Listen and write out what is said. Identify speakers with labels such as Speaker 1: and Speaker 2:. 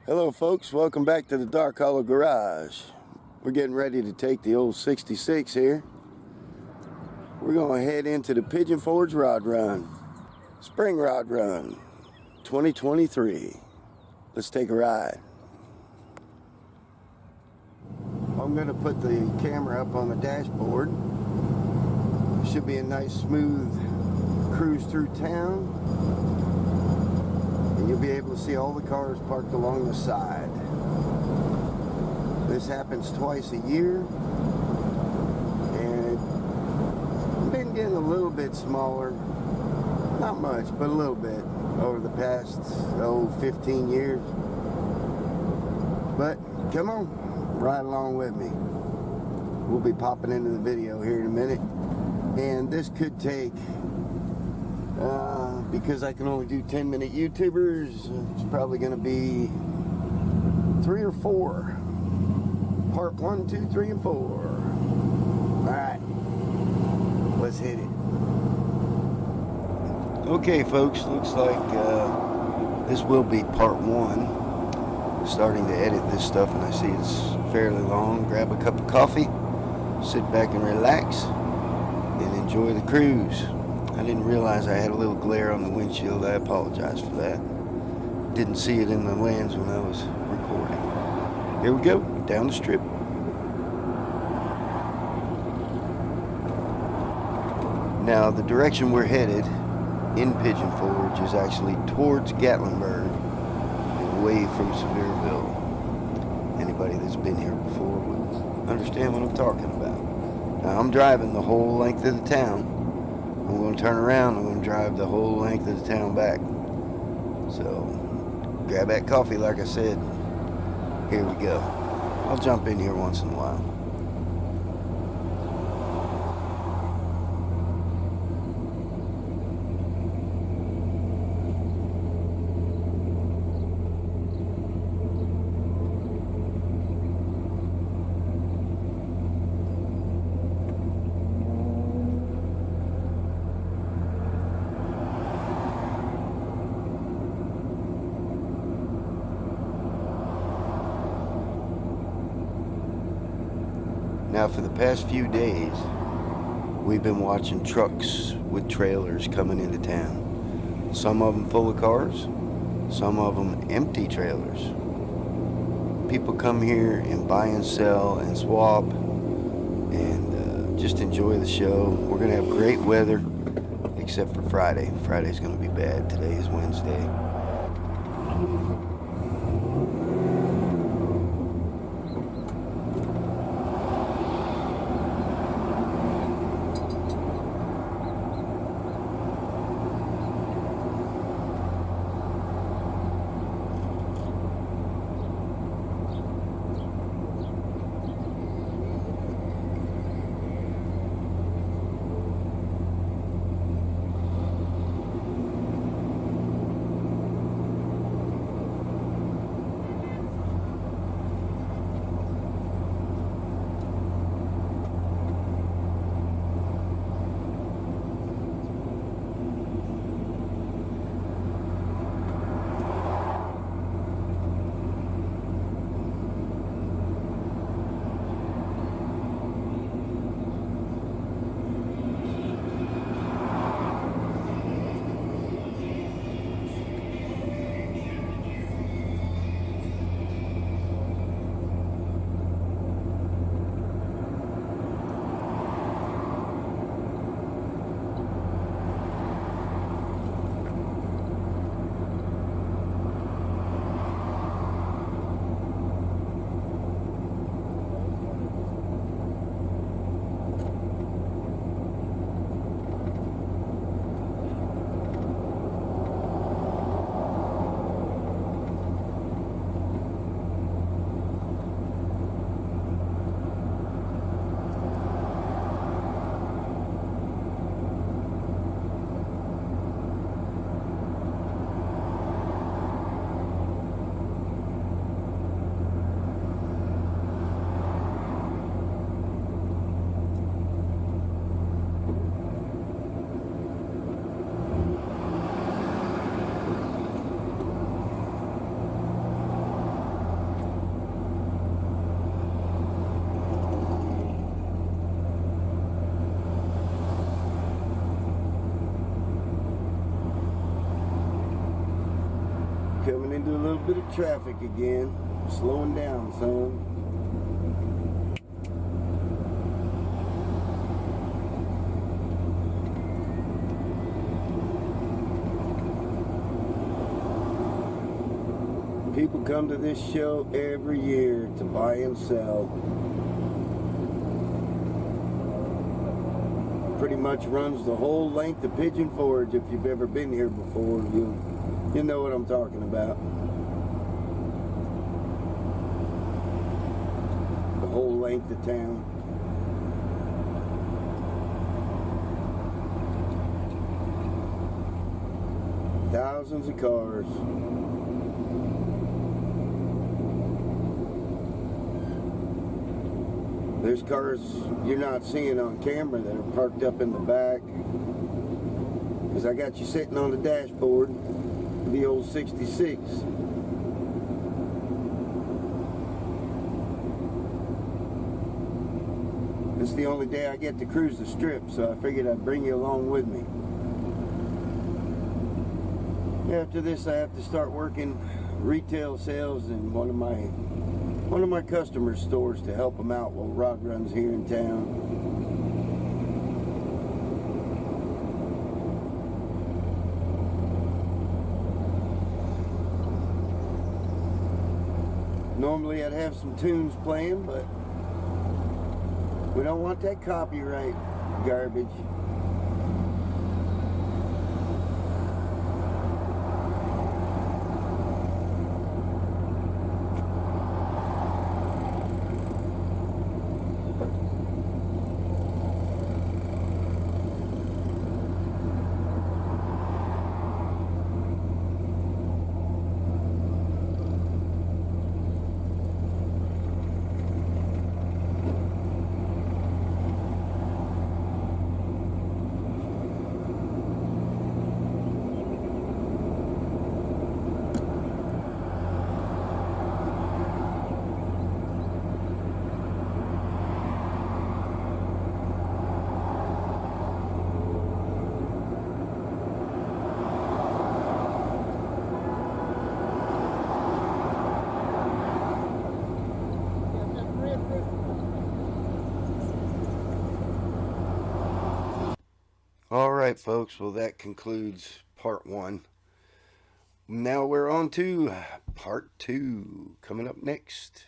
Speaker 1: Hello folks, welcome back to the Dark Hollow Garage. We're getting ready to take the old 66 here. We're going to head into the Pigeon Forge Rod Run. Spring Rod Run 2023. Let's take a ride. I'm going to put the camera up on the dashboard. Should be a nice smooth cruise through town. And you'll be able to see all the cars parked along the side. This happens twice a year, and it's been getting a little bit smaller, not much, but a little bit over the past 15 years. But come on, ride along with me. We'll be popping into the video here in a minute, and this could take because I can only do 10-minute YouTubers, it's probably going to be 3 or 4. Part 1, 2, 3, and 4. Alright, let's hit it. Okay folks, looks like this will be part 1. Starting to edit this stuff and I see it's fairly long. Grab a cup of coffee, sit back and relax, and enjoy the cruise. I didn't realize I had a little glare on the windshield. I apologize for that. Didn't see it in the lens when I was recording. Here we go, down the strip. Now the direction we're headed in Pigeon Forge is actually towards Gatlinburg and away from Sevierville. Anybody that's been here before would understand what I'm talking about. Now I'm driving the whole length of the town. I'm going to turn around, I'm going to drive the whole length of the town back. So, grab that coffee like I said. Here we go. I'll jump in here once in a while. Now for the past few days, we've been watching trucks with trailers coming into town. Some of them full of cars, some of them empty trailers. People come here and buy and sell and swap and just enjoy the show. We're going to have great weather, except for Friday. Friday's going to be bad. Today is Wednesday. into a little bit of traffic again. Slowing down, son. People come to this show every year to buy and sell. Pretty much runs the whole length of Pigeon Forge. If you've ever been here before, you know what I'm talking about. The whole length of town. Thousands of cars. There's cars you're not seeing on camera that are parked up in the back. Because I got you sitting on the dashboard, the old 66. It's the only day I get to cruise the strip, so I figured I'd bring you along with me. After this, I have to start working retail sales in one of my customers' stores to help them out while Rod Run's here in town. Normally I'd have some tunes playing, but we don't want that copyright garbage. Alright folks, well that concludes part 1. Now we're on to part 2, coming up next.